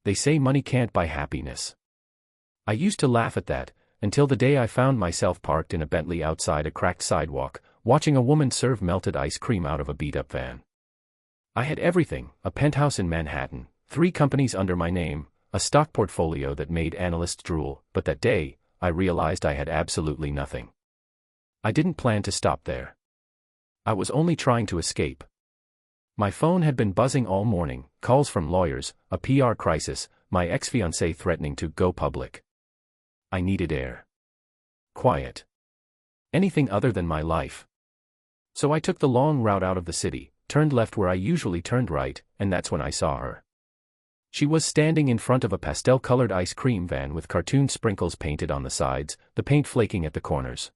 they say money can't buy happiness. I used to laugh at that, until the day I found myself parked in a Bentley outside a cracked sidewalk, watching a woman serve melted ice cream out of a beat-up van. I had everything: a penthouse in Manhattan, 3 companies under my name, a stock portfolio that made analysts drool, but that day, I realized I had absolutely nothing. I didn't plan to stop there. I was only trying to escape. My phone had been buzzing all morning, calls from lawyers, a PR crisis, my ex-fiancée threatening to go public. I needed air. Quiet. Anything other than my life. So I took the long route out of the city, turned left where I usually turned right, and that's when I saw her. She was standing in front of a pastel-colored ice cream van with cartoon sprinkles painted on the sides, the paint flaking at the corners.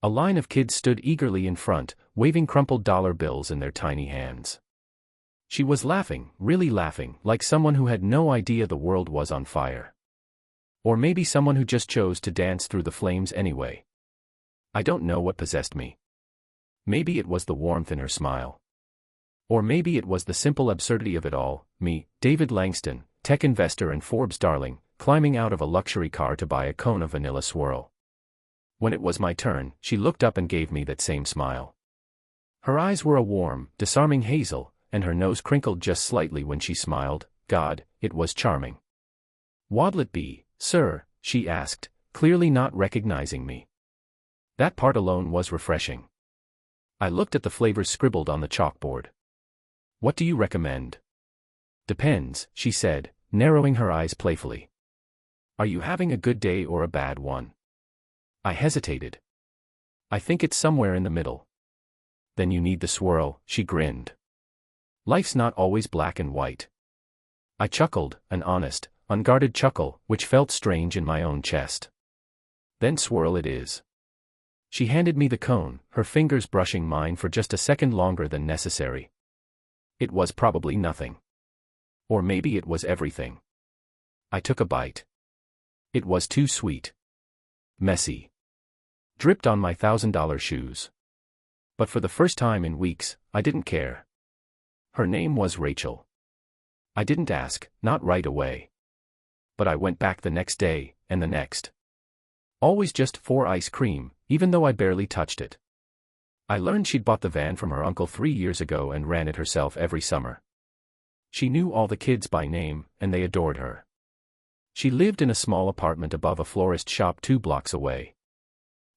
A line of kids stood eagerly in front, waving crumpled dollar bills in their tiny hands. She was laughing, really laughing, like someone who had no idea the world was on fire. Or maybe someone who just chose to dance through the flames anyway. I don't know what possessed me. Maybe it was the warmth in her smile. Or maybe it was the simple absurdity of it all, me, David Langston, tech investor and Forbes darling, climbing out of a luxury car to buy a cone of vanilla swirl. When it was my turn, she looked up and gave me that same smile. Her eyes were a warm, disarming hazel, and her nose crinkled just slightly when she smiled. God, it was charming. "What'll it be, sir?" she asked, clearly not recognizing me. That part alone was refreshing. I looked at the flavors scribbled on the chalkboard. "What do you recommend?" "Depends," she said, narrowing her eyes playfully. "Are you having a good day or a bad one?" I hesitated. "I think it's somewhere in the middle." "Then you need the swirl," she grinned. "Life's not always black and white." I chuckled, an honest, unguarded chuckle, which felt strange in my own chest. "Then swirl it is." She handed me the cone, her fingers brushing mine for just a second longer than necessary. It was probably nothing. Or maybe it was everything. I took a bite. It was too sweet. Messy. Dripped on my $1,000 shoes. But for the first time in weeks, I didn't care. Her name was Rachel. I didn't ask, not right away. But I went back the next day, and the next. Always just for ice cream, even though I barely touched it. I learned she'd bought the van from her uncle 3 years ago and ran it herself every summer. She knew all the kids by name, and they adored her. She lived in a small apartment above a florist shop 2 blocks away.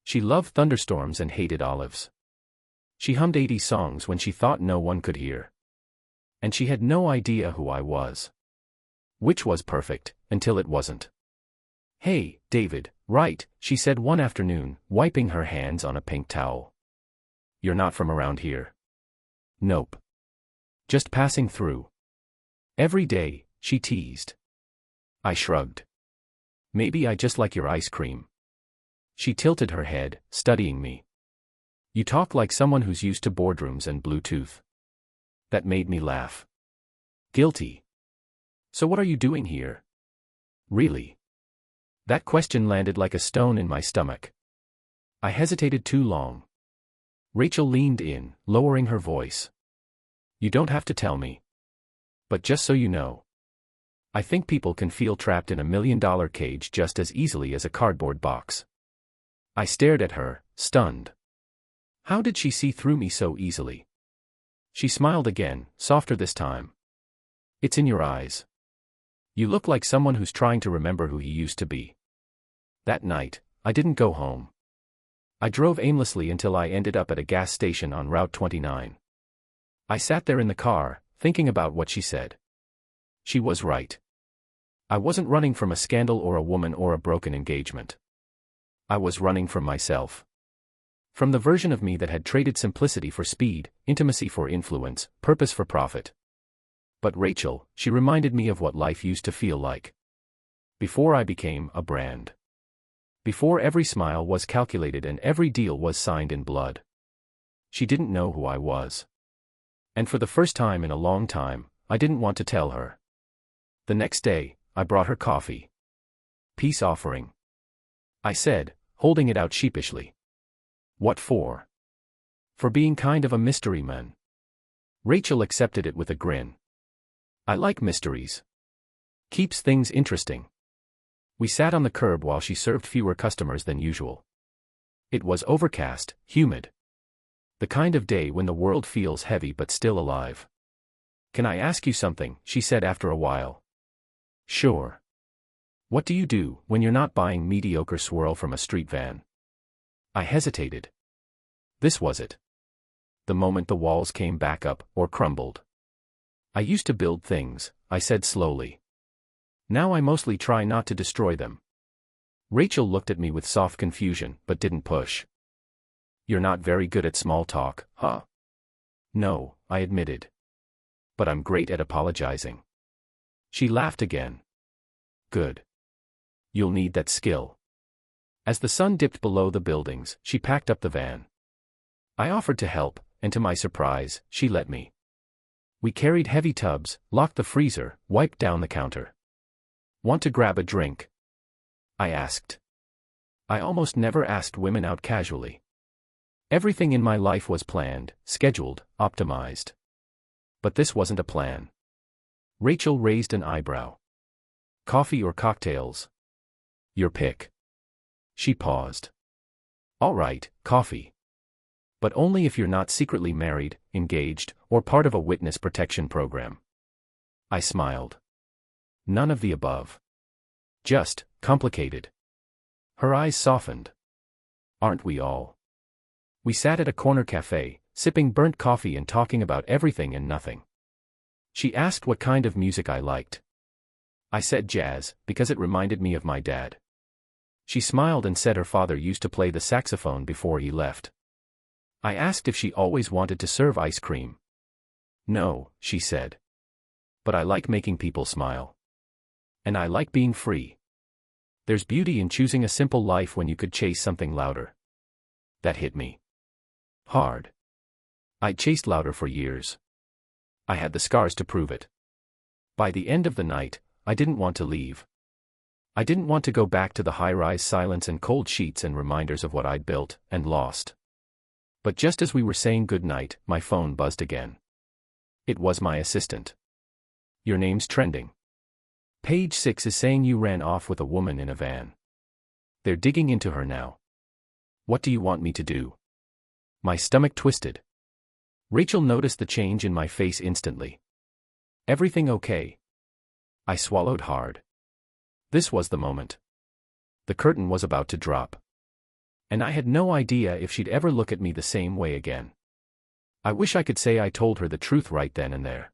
She loved thunderstorms and hated olives. She hummed 80s songs when she thought no one could hear. And she had no idea who I was. Which was perfect, until it wasn't. "Hey, David, right," she said one afternoon, wiping her hands on a pink towel. "You're not from around here?" "Nope. Just passing through." "Every day," she teased. I shrugged. "Maybe I just like your ice cream." She tilted her head, studying me. "You talk like someone who's used to boardrooms and Bluetooth." That made me laugh. Guilty. "So what are you doing here?" "Really?" That question landed like a stone in my stomach. I hesitated too long. Rachel leaned in, lowering her voice. "You don't have to tell me. But just so you know, I think people can feel trapped in a $1 million cage just as easily as a cardboard box." I stared at her, stunned. How did she see through me so easily? She smiled again, softer this time. "It's in your eyes. You look like someone who's trying to remember who he used to be." That night, I didn't go home. I drove aimlessly until I ended up at a gas station on Route 29. I sat there in the car, thinking about what she said. She was right. I wasn't running from a scandal or a woman or a broken engagement. I was running from myself. From the version of me that had traded simplicity for speed, intimacy for influence, purpose for profit. But Rachel, she reminded me of what life used to feel like. Before I became a brand. Before every smile was calculated and every deal was signed in blood. She didn't know who I was. And for the first time in a long time, I didn't want to tell her. The next day, I brought her coffee. "Peace offering," I said, holding it out sheepishly. "What for?" "For being kind of a mystery man." Rachel accepted it with a grin. "I like mysteries." Keeps things interesting. We sat on the curb while she served fewer customers than usual. It was overcast, humid. The kind of day when the world feels heavy but still alive. "Can I ask you something?" she said after a while. "Sure. What do you do when you're not buying mediocre swirl from a street van?" I hesitated. This was it. The moment the walls came back up, or crumbled. "I used to build things," I said slowly. "Now I mostly try not to destroy them." Rachel looked at me with soft confusion, but didn't push. "You're not very good at small talk, huh?" "No," I admitted. "But I'm great at apologizing." She laughed again. "Good. You'll need that skill." As the sun dipped below the buildings, she packed up the van. I offered to help, and to my surprise, she let me. We carried heavy tubs, locked the freezer, wiped down the counter. "Want to grab a drink?" I asked. I almost never asked women out casually. Everything in my life was planned, scheduled, optimized. But this wasn't a plan. Rachel raised an eyebrow. "Coffee or cocktails?" "Your pick." She paused. "All right, coffee. But only if you're not secretly married, engaged, or part of a witness protection program." I smiled. "None of the above. Just complicated." Her eyes softened. "Aren't we all?" We sat at a corner cafe, sipping burnt coffee and talking about everything and nothing. She asked what kind of music I liked. I said jazz, because it reminded me of my dad. She smiled and said her father used to play the saxophone before he left. I asked if she always wanted to serve ice cream. "No," she said. "But I like making people smile. And I like being free. There's beauty in choosing a simple life when you could chase something louder." That hit me hard. I'd chased louder for years. I had the scars to prove it. By the end of the night, I didn't want to leave. I didn't want to go back to the high-rise silence and cold sheets and reminders of what I'd built and lost. But just as we were saying goodnight, my phone buzzed again. It was my assistant. "Your name's trending. Page 6 is saying you ran off with a woman in a van. They're digging into her now. What do you want me to do?" My stomach twisted. Rachel noticed the change in my face instantly. "Everything okay?" I swallowed hard. This was the moment. The curtain was about to drop. And I had no idea if she'd ever look at me the same way again. I wish I could say I told her the truth right then and there.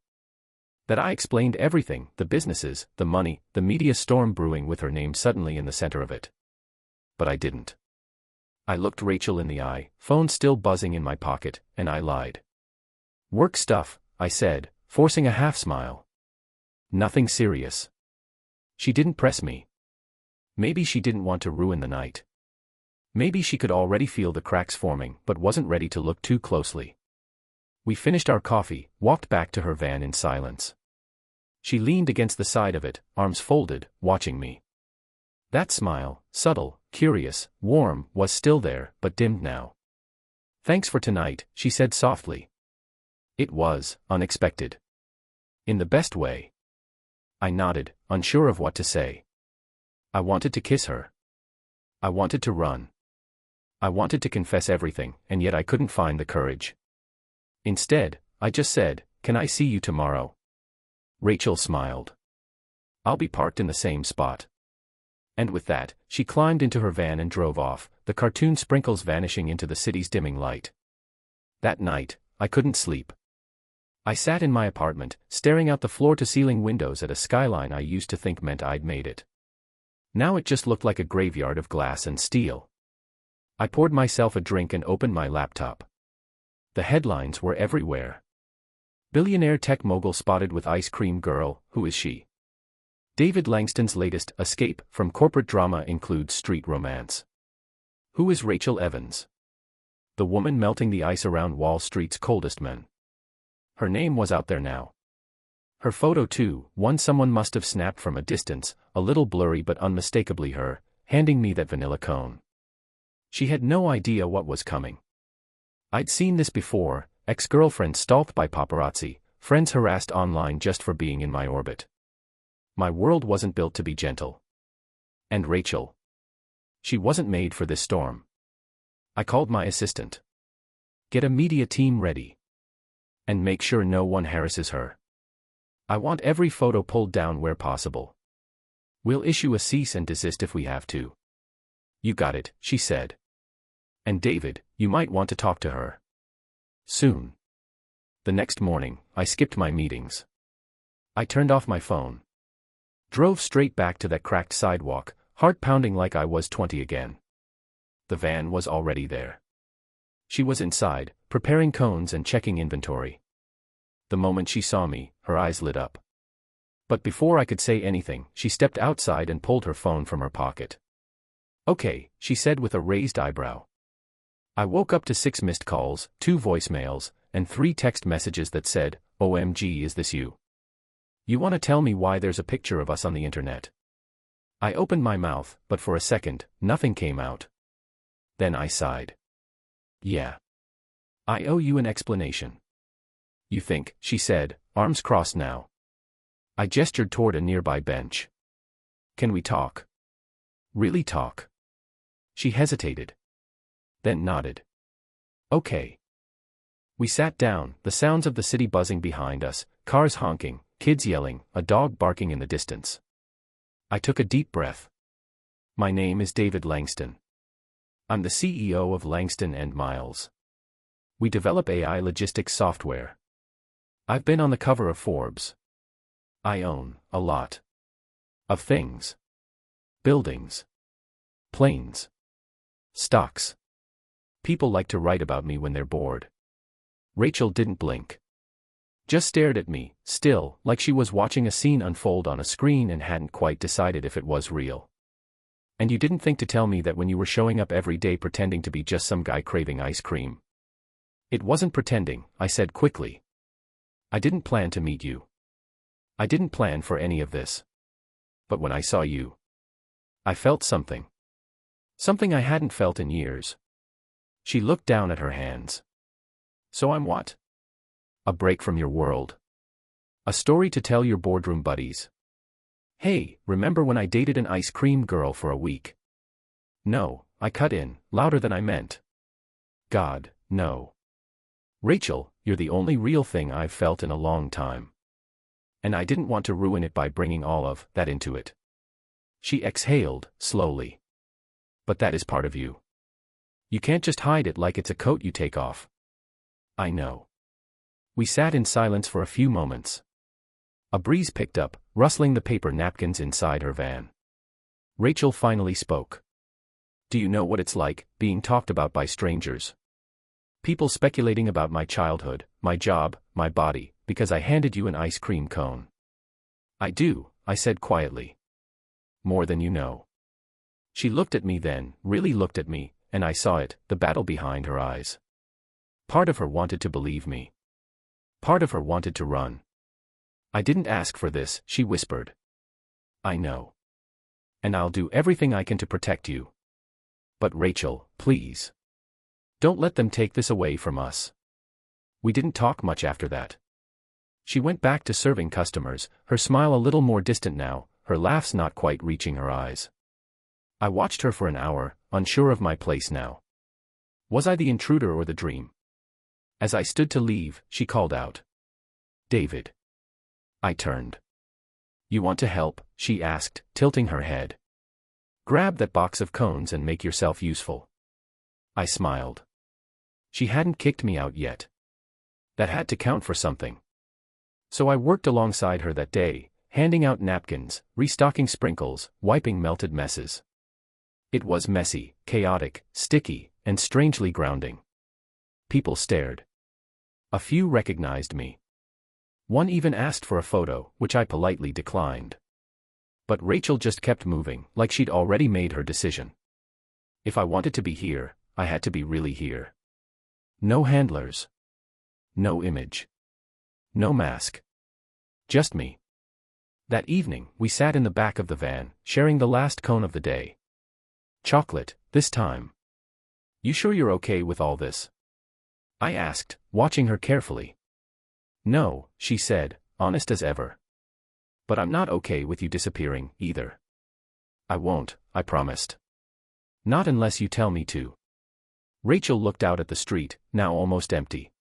That I explained everything, the businesses, the money, the media storm brewing with her name suddenly in the center of it. But I didn't. I looked Rachel in the eye, phone still buzzing in my pocket, and I lied. "Work stuff," I said, forcing a half smile. "Nothing serious." She didn't press me. Maybe she didn't want to ruin the night. Maybe she could already feel the cracks forming but wasn't ready to look too closely. We finished our coffee, walked back to her van in silence. She leaned against the side of it, arms folded, watching me. That smile, subtle, curious, warm, was still there, but dimmed now. "Thanks for tonight," she said softly. It was unexpected. In the best way. I nodded, unsure of what to say. I wanted to kiss her. I wanted to run. I wanted to confess everything, and yet I couldn't find the courage. Instead, I just said, "Can I see you tomorrow?" Rachel smiled. "I'll be parked in the same spot." And with that, she climbed into her van and drove off, the cartoon sprinkles vanishing into the city's dimming light. That night, I couldn't sleep. I sat in my apartment, staring out the floor-to-ceiling windows at a skyline I used to think meant I'd made it. Now it just looked like a graveyard of glass and steel. I poured myself a drink and opened my laptop. The headlines were everywhere. Billionaire tech mogul spotted with ice cream girl, who is she? David Langston's latest escape from corporate drama includes street romance. Who is Rachel Evans? The woman melting the ice around Wall Street's coldest men. Her name was out there now. Her photo too, one someone must have snapped from a distance, a little blurry but unmistakably her, handing me that vanilla cone. She had no idea what was coming. I'd seen this before, ex-girlfriends stalked by paparazzi, friends harassed online just for being in my orbit. My world wasn't built to be gentle. And Rachel. She wasn't made for this storm. I called my assistant. Get a media team ready. And make sure no one harasses her. I want every photo pulled down where possible. We'll issue a cease and desist if we have to. You got it, she said. And David, you might want to talk to her. Soon. The next morning, I skipped my meetings. I turned off my phone. Drove straight back to that cracked sidewalk, heart pounding like I was 20 again. The van was already there. She was inside, preparing cones and checking inventory. The moment she saw me, her eyes lit up. But before I could say anything, she stepped outside and pulled her phone from her pocket. Okay, she said with a raised eyebrow. I woke up to 6 missed calls, 2 voicemails, and 3 text messages that said, OMG, is this you? You want to tell me why there's a picture of us on the internet? I opened my mouth, but for a second, nothing came out. Then I sighed. Yeah. I owe you an explanation. You think, she said, arms crossed now. I gestured toward a nearby bench. Can we talk? Really talk? She hesitated. Then nodded. Okay. We sat down, the sounds of the city buzzing behind us, cars honking, kids yelling, a dog barking in the distance. I took a deep breath. My name is David Langston. I'm the CEO of Langston & Miles. We develop AI logistics software. I've been on the cover of Forbes. I own a lot of things. Buildings. Planes. Stocks. People like to write about me when they're bored. Rachel didn't blink. Just stared at me, still, like she was watching a scene unfold on a screen and hadn't quite decided if it was real. And you didn't think to tell me that when you were showing up every day pretending to be just some guy craving ice cream. It wasn't pretending, I said quickly. I didn't plan to meet you. I didn't plan for any of this. But when I saw you, I felt something. Something I hadn't felt in years. She looked down at her hands. So I'm what? A break from your world. A story to tell your boardroom buddies. Hey, remember when I dated an ice cream girl for a week? No, I cut in, louder than I meant. God, no. Rachel, you're the only real thing I've felt in a long time. And I didn't want to ruin it by bringing all of that into it. She exhaled, slowly. But that is part of you. You can't just hide it like it's a coat you take off. I know. We sat in silence for a few moments. A breeze picked up, rustling the paper napkins inside her van. Rachel finally spoke. Do you know what it's like, being talked about by strangers? People speculating about my childhood, my job, my body, because I handed you an ice cream cone. I do, I said quietly. More than you know. She looked at me then, really looked at me, and I saw it, the battle behind her eyes. Part of her wanted to believe me. Part of her wanted to run. I didn't ask for this, she whispered. I know. And I'll do everything I can to protect you. But Rachel, please. Don't let them take this away from us. We didn't talk much after that. She went back to serving customers, her smile a little more distant now, her laughs not quite reaching her eyes. I watched her for an hour, unsure of my place now. Was I the intruder or the dream? As I stood to leave, she called out. David. I turned. You want to help? She asked, tilting her head. Grab that box of cones and make yourself useful. I smiled. She hadn't kicked me out yet. That had to count for something. So I worked alongside her that day, handing out napkins, restocking sprinkles, wiping melted messes. It was messy, chaotic, sticky, and strangely grounding. People stared. A few recognized me. One even asked for a photo, which I politely declined. But Rachel just kept moving, like she'd already made her decision. If I wanted to be here, I had to be really here. No handlers. No image. No mask. Just me. That evening, we sat in the back of the van, sharing the last cone of the day. Chocolate, this time. You sure you're okay with all this? I asked, watching her carefully. No, she said, honest as ever. But I'm not okay with you disappearing, either. I won't, I promised. Not unless you tell me to. Rachel looked out at the street, now almost empty.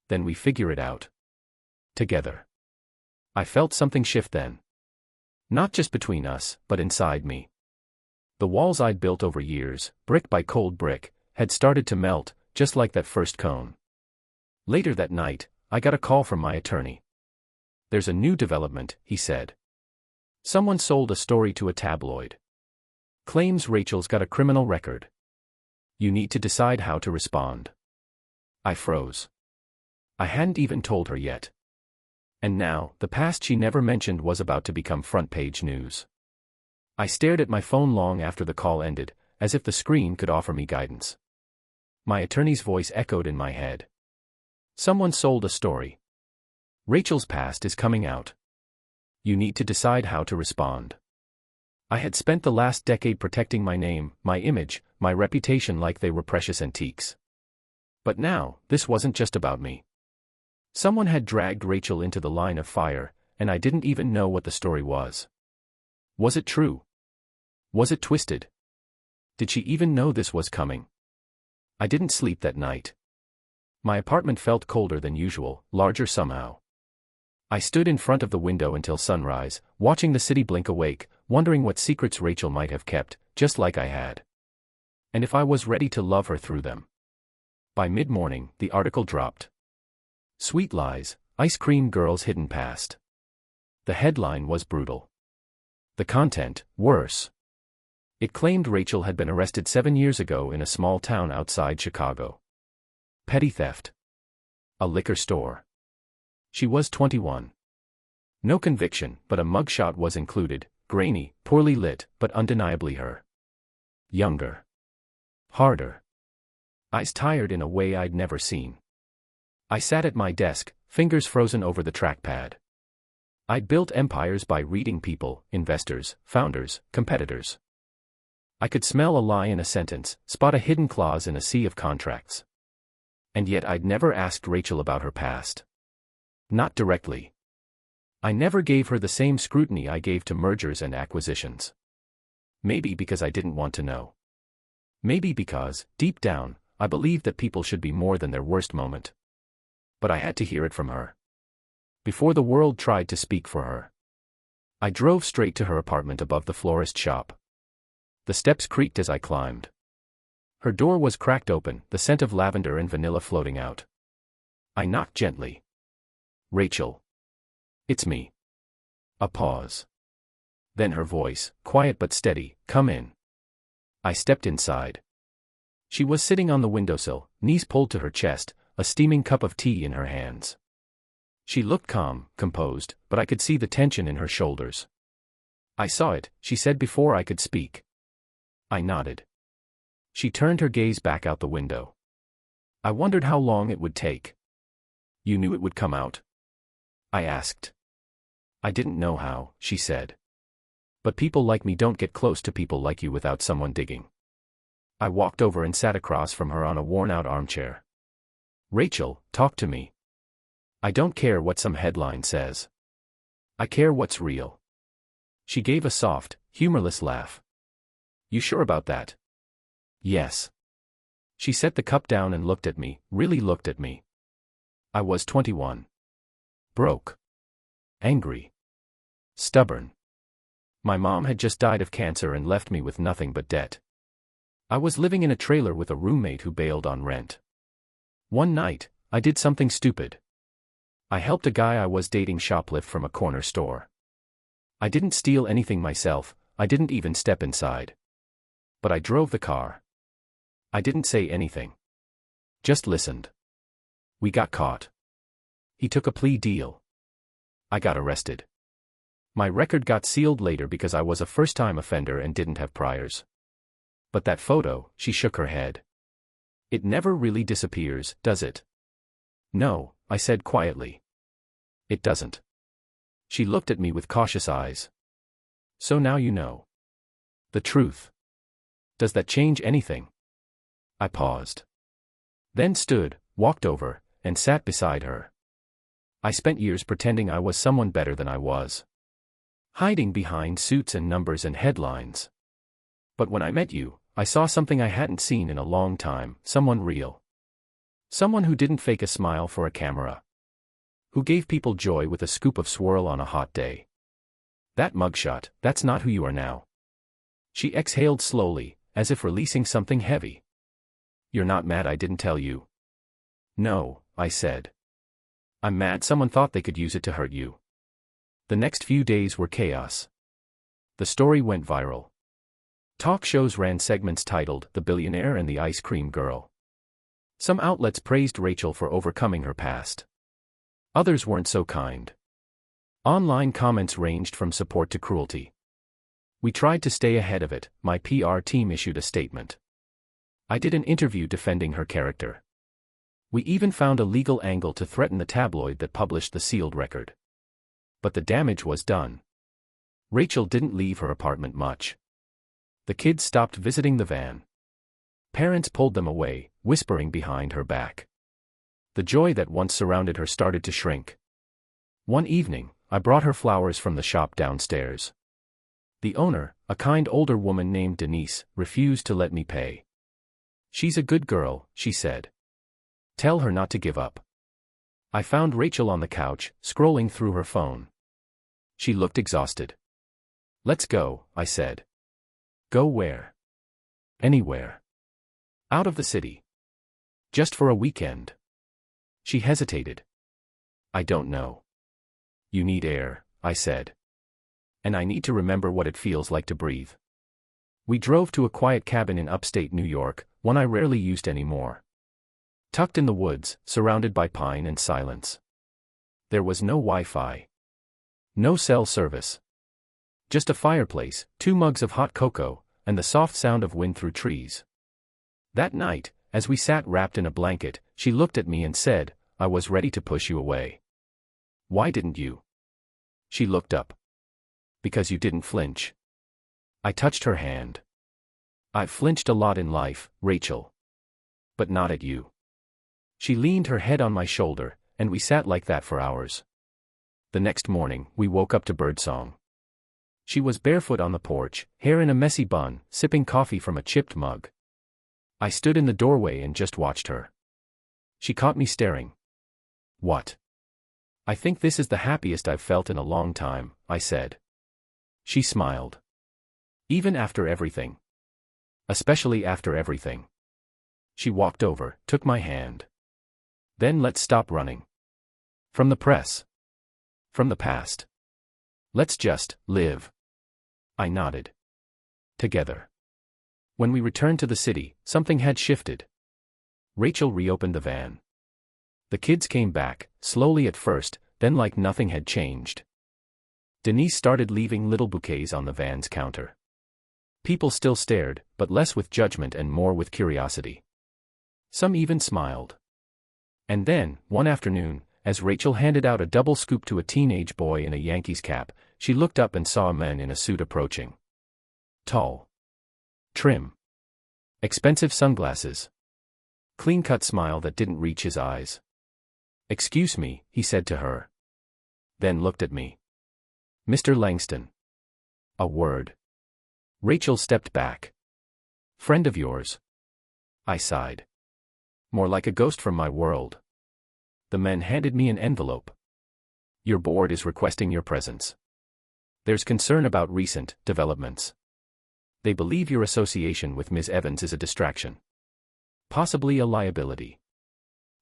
Then we figure it out. Together. I felt something shift then. Not just between us, but inside me. The walls I'd built over years, brick by cold brick, had started to melt, just like that first cone. Later that night, I got a call from my attorney. There's a new development, he said. Someone sold a story to a tabloid. Claims Rachel's got a criminal record. You need to decide how to respond. I froze. I hadn't even told her yet. And now, the past she never mentioned was about to become front-page news. I stared at my phone long after the call ended, as if the screen could offer me guidance. My attorney's voice echoed in my head. Someone sold a story. Rachel's past is coming out. You need to decide how to respond. I had spent the last decade protecting my name, my image, my reputation like they were precious antiques. But now, this wasn't just about me. Someone had dragged Rachel into the line of fire, and I didn't even know what the story was. Was it true? Was it twisted? Did she even know this was coming? I didn't sleep that night. My apartment felt colder than usual, larger somehow. I stood in front of the window until sunrise, watching the city blink awake, wondering what secrets Rachel might have kept, just like I had. And if I was ready to love her through them. By mid-morning, the article dropped. Sweet lies, ice cream girl's hidden past. The headline was brutal. The content, worse. It claimed Rachel had been arrested 7 years ago in a small town outside Chicago. Petty theft. A liquor store. She was 21. No conviction, but a mugshot was included, grainy, poorly lit, but undeniably her. Younger. Harder. Eyes tired in a way I'd never seen. I sat at my desk, fingers frozen over the trackpad. I'd built empires by reading people, investors, founders, competitors. I could smell a lie in a sentence, spot a hidden clause in a sea of contracts. And yet I'd never asked Rachel about her past. Not directly. I never gave her the same scrutiny I gave to mergers and acquisitions. Maybe because I didn't want to know. Maybe because, deep down, I believed that people should be more than their worst moment. But I had to hear it from her. Before the world tried to speak for her. I drove straight to her apartment above the florist shop. The steps creaked as I climbed. Her door was cracked open, the scent of lavender and vanilla floating out. I knocked gently. Rachel. It's me. A pause. Then her voice, quiet but steady, come in. I stepped inside. She was sitting on the windowsill, knees pulled to her chest, a steaming cup of tea in her hands. She looked calm, composed, but I could see the tension in her shoulders. I saw it, she said before I could speak. I nodded. She turned her gaze back out the window. I wondered how long it would take. You knew it would come out? I asked. I didn't know how, she said. But people like me don't get close to people like you without someone digging. I walked over and sat across from her on a worn-out armchair. Rachel, talk to me. I don't care what some headline says. I care what's real. She gave a soft, humorless laugh. You sure about that? Yes. She set the cup down and looked at me, really looked at me. I was 21. Broke. Angry. Stubborn. My mom had just died of cancer and left me with nothing but debt. I was living in a trailer with a roommate who bailed on rent. One night, I did something stupid. I helped a guy I was dating shoplift from a corner store. I didn't steal anything myself, I didn't even step inside. But I drove the car. I didn't say anything. Just listened. We got caught. He took a plea deal. I got arrested. My record got sealed later because I was a first-time offender and didn't have priors. But that photo, she shook her head. It never really disappears, does it? No, I said quietly. It doesn't. She looked at me with cautious eyes. So now you know. The truth. Does that change anything? I paused. Then stood, walked over, and sat beside her. I spent years pretending I was someone better than I was. hiding behind suits and numbers and headlines. But when I met you, I saw something I hadn't seen in a long time, someone real. Someone who didn't fake a smile for a camera. Who gave people joy with a scoop of swirl on a hot day. That mugshot, that's not who you are now. She exhaled slowly, as if releasing something heavy. You're not mad I didn't tell you? No, I said. I'm mad someone thought they could use it to hurt you. The next few days were chaos. The story went viral. Talk shows ran segments titled The Billionaire and the Ice Cream Girl. Some outlets praised Rachel for overcoming her past. Others weren't so kind. Online comments ranged from support to cruelty. We tried to stay ahead of it. My PR team issued a statement. I did an interview defending her character. We even found a legal angle to threaten the tabloid that published the sealed record. But the damage was done. Rachel didn't leave her apartment much. The kids stopped visiting the van. Parents pulled them away, whispering behind her back. The joy that once surrounded her started to shrink. One evening, I brought her flowers from the shop downstairs. The owner, a kind older woman named Denise, refused to let me pay. She's a good girl, she said. Tell her not to give up. I found Rachel on the couch, scrolling through her phone. She looked exhausted. Let's go, I said. Go where? Anywhere. Out of the city. Just for a weekend. She hesitated. I don't know. You need air, I said. And I need to remember what it feels like to breathe. We drove to a quiet cabin in upstate New York, one I rarely used anymore. Tucked in the woods, surrounded by pine and silence. There was no Wi-Fi. No cell service. Just a fireplace, 2 mugs of hot cocoa, and the soft sound of wind through trees. That night, as we sat wrapped in a blanket, she looked at me and said, I was ready to push you away. Why didn't you? She looked up. Because you didn't flinch. I touched her hand. I've flinched a lot in life, Rachel. But not at you. She leaned her head on my shoulder, and we sat like that for hours. The next morning, we woke up to birdsong. She was barefoot on the porch, hair in a messy bun, sipping coffee from a chipped mug. I stood in the doorway and just watched her. She caught me staring. What? I think this is the happiest I've felt in a long time, I said. She smiled. Even after everything. Especially after everything. She walked over, took my hand. Then let's stop running. From the press. From the past. Let's just live. I nodded. Together. When we returned to the city, something had shifted. Rachel reopened the van. The kids came back, slowly at first, then like nothing had changed. Denise started leaving little bouquets on the van's counter. People still stared, but less with judgment and more with curiosity. Some even smiled. And then, one afternoon, as Rachel handed out a double scoop to a teenage boy in a Yankees cap, she looked up and saw a man in a suit approaching. Tall. Trim. Expensive sunglasses. Clean-cut smile that didn't reach his eyes. Excuse me, he said to her. Then looked at me. Mr. Langston. A word. Rachel stepped back. Friend of yours? I sighed. More like a ghost from my world. The man handed me an envelope. Your board is requesting your presence. There's concern about recent developments. They believe your association with Ms. Evans is a distraction. Possibly a liability.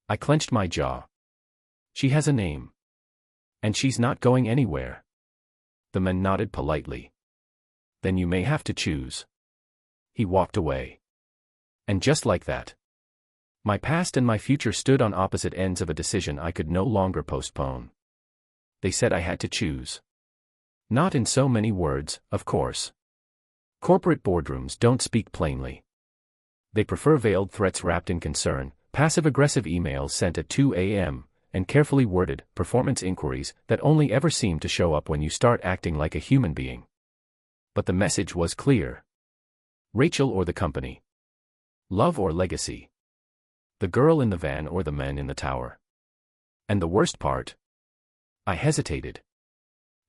I clenched my jaw. She has a name. And she's not going anywhere. The man nodded politely. Then you may have to choose. He walked away. And just like that. My past and my future stood on opposite ends of a decision I could no longer postpone. They said I had to choose. Not in so many words, of course. Corporate boardrooms don't speak plainly. They prefer veiled threats wrapped in concern, passive-aggressive emails sent at 2 a.m., and carefully worded, performance inquiries that only ever seem to show up when you start acting like a human being. But the message was clear. Rachel or the company. Love or legacy. The girl in the van or the men in the tower. And the worst part? I hesitated.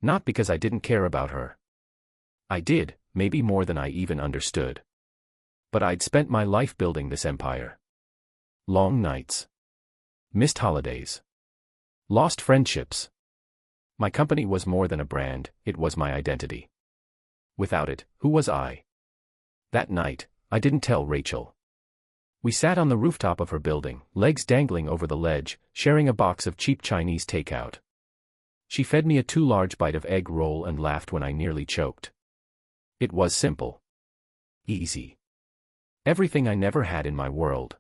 Not because I didn't care about her. I did, maybe more than I even understood. But I'd spent my life building this empire. Long nights. Missed holidays. Lost friendships. My company was more than a brand, it was my identity. Without it, who was I? That night, I didn't tell Rachel. We sat on the rooftop of her building, legs dangling over the ledge, sharing a box of cheap Chinese takeout. She fed me a too large bite of egg roll and laughed when I nearly choked. It was simple. Easy. Everything I never had in my world.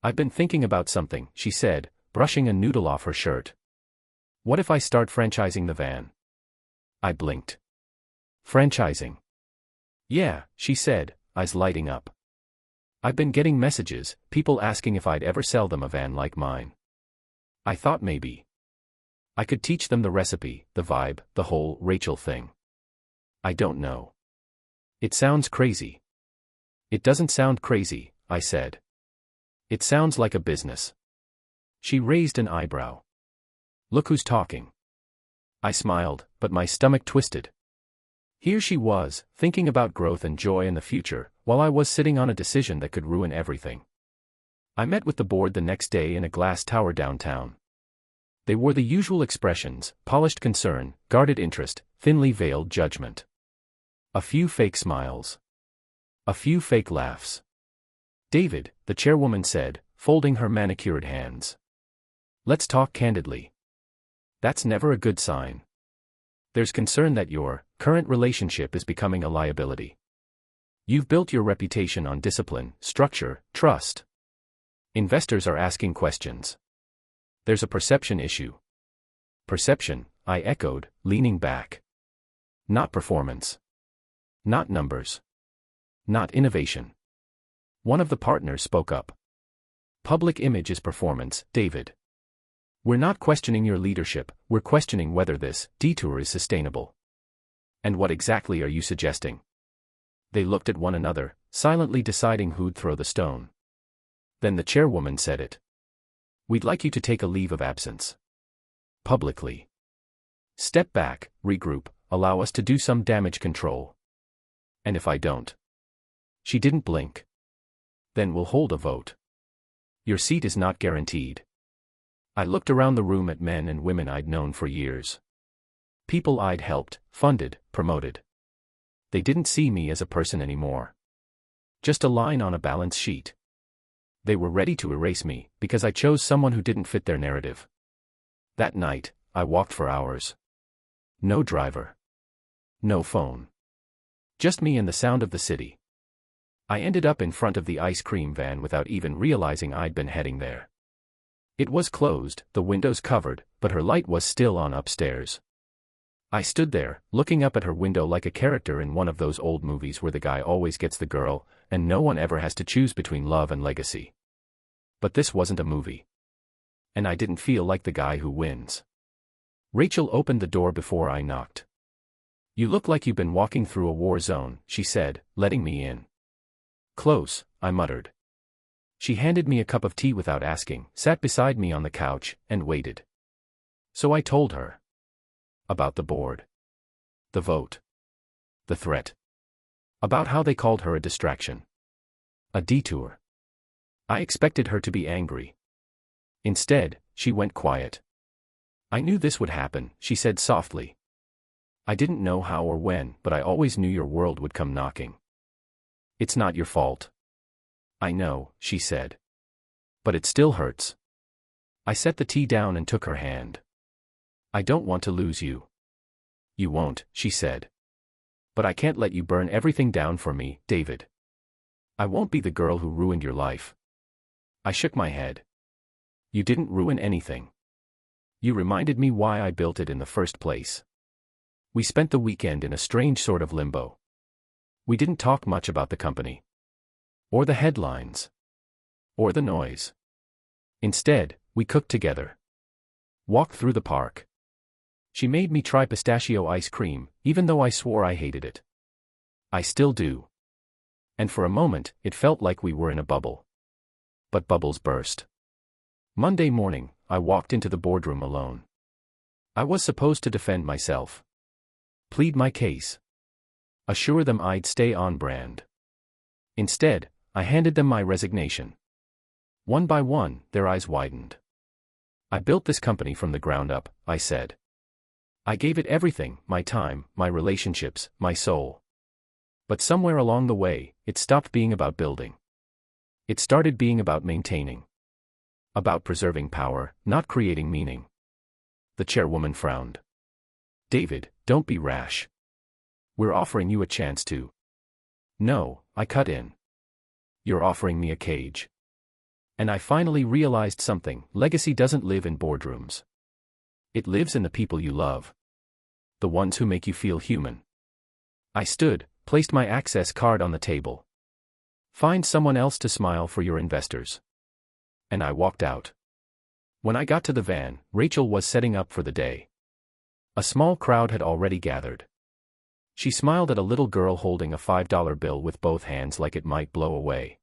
I've been thinking about something, she said, brushing a noodle off her shirt. What if I start franchising the van? I blinked. Franchising? Yeah, she said, eyes lighting up. I've been getting messages, people asking if I'd ever sell them a van like mine. I thought maybe I could teach them the recipe, the vibe, the whole Rachel thing. I don't know. It sounds crazy. It doesn't sound crazy, I said. It sounds like a business. She raised an eyebrow. Look who's talking. I smiled, but my stomach twisted. Here she was, thinking about growth and joy in the future, while I was sitting on a decision that could ruin everything. I met with the board the next day in a glass tower downtown. They wore the usual expressions, polished concern, guarded interest, thinly veiled judgment. A few fake smiles. A few fake laughs. David, the chairwoman said, folding her manicured hands. Let's talk candidly. That's never a good sign. There's concern that your current relationship is becoming a liability. You've built your reputation on discipline, structure, trust. Investors are asking questions. There's a perception issue. Perception, I echoed, leaning back. Not performance. Not numbers. Not innovation. One of the partners spoke up. Public image is performance, David. We're not questioning your leadership, we're questioning whether this detour is sustainable. And what exactly are you suggesting? They looked at one another, silently deciding who'd throw the stone. Then the chairwoman said it. We'd like you to take a leave of absence. Publicly. Step back, regroup, allow us to do some damage control. And if I don't? She didn't blink. Then we'll hold a vote. Your seat is not guaranteed. I looked around the room at men and women I'd known for years. People I'd helped, funded, promoted. They didn't see me as a person anymore. Just a line on a balance sheet. They were ready to erase me, because I chose someone who didn't fit their narrative. That night, I walked for hours. No driver. No phone. Just me and the sound of the city. I ended up in front of the ice cream van without even realizing I'd been heading there. It was closed, the windows covered, but her light was still on upstairs. I stood there, looking up at her window like a character in one of those old movies where the guy always gets the girl, and no one ever has to choose between love and legacy. But this wasn't a movie. And I didn't feel like the guy who wins. Rachel opened the door before I knocked. You look like you've been walking through a war zone, she said, letting me in. Close, I muttered. She handed me a cup of tea without asking, sat beside me on the couch, and waited. So I told her. About the board. The vote. The threat. About how they called her a distraction. A detour. I expected her to be angry. Instead, she went quiet. I knew this would happen, she said softly. I didn't know how or when, but I always knew your world would come knocking. It's not your fault. I know, she said. But it still hurts. I set the tea down and took her hand. I don't want to lose you. You won't, she said. But I can't let you burn everything down for me, David. I won't be the girl who ruined your life. I shook my head. You didn't ruin anything. You reminded me why I built it in the first place. We spent the weekend in a strange sort of limbo. We didn't talk much about the company. Or the headlines. Or the noise. Instead, we cooked together. Walked through the park. She made me try pistachio ice cream, even though I swore I hated it. I still do. And for a moment, it felt like we were in a bubble. But bubbles burst. Monday morning, I walked into the boardroom alone. I was supposed to defend myself. Plead my case. Assure them I'd stay on brand. Instead, I handed them my resignation. One by one, their eyes widened. I built this company from the ground up, I said. I gave it everything, my time, my relationships, my soul. But somewhere along the way, it stopped being about building. It started being about maintaining. About preserving power, not creating meaning. The chairwoman frowned. David, don't be rash. We're offering you a chance to. No, I cut in. You're offering me a cage. And I finally realized something: legacy doesn't live in boardrooms. It lives in the people you love. The ones who make you feel human. I stood, placed my access card on the table. Find someone else to smile for your investors. And I walked out. When I got to the van, Rachel was setting up for the day. A small crowd had already gathered. She smiled at a little girl holding a $5 bill with both hands like it might blow away.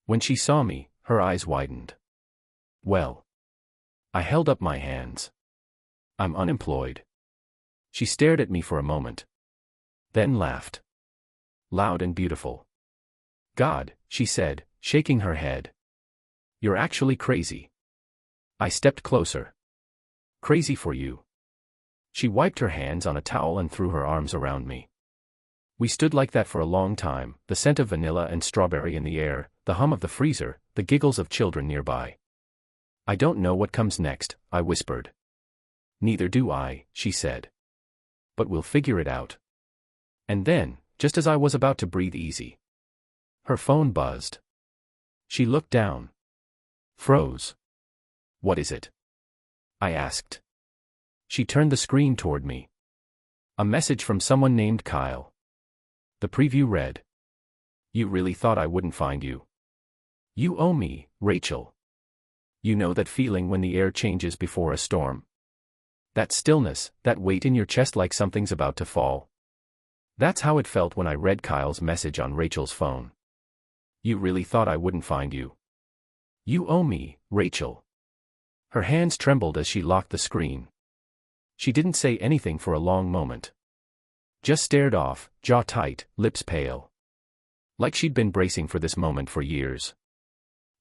When she saw me, her eyes widened. Well. I held up my hands. I'm unemployed. She stared at me for a moment. Then laughed. Loud and beautiful. God, she said, shaking her head. You're actually crazy. I stepped closer. Crazy for you. She wiped her hands on a towel and threw her arms around me. We stood like that for a long time, the scent of vanilla and strawberry in the air, the hum of the freezer, the giggles of children nearby. I don't know what comes next, I whispered. Neither do I, she said. But we'll figure it out. And then, just as I was about to breathe easy, her phone buzzed. She looked down. Froze. What is it? I asked. She turned the screen toward me. A message from someone named Kyle. The preview read. You really thought I wouldn't find you. You owe me, Rachel. You know that feeling when the air changes before a storm? That stillness, that weight in your chest like something's about to fall. That's how it felt when I read Kyle's message on Rachel's phone. You really thought I wouldn't find you. You owe me, Rachel. Her hands trembled as she locked the screen. She didn't say anything for a long moment. Just stared off, jaw tight, lips pale. Like she'd been bracing for this moment for years.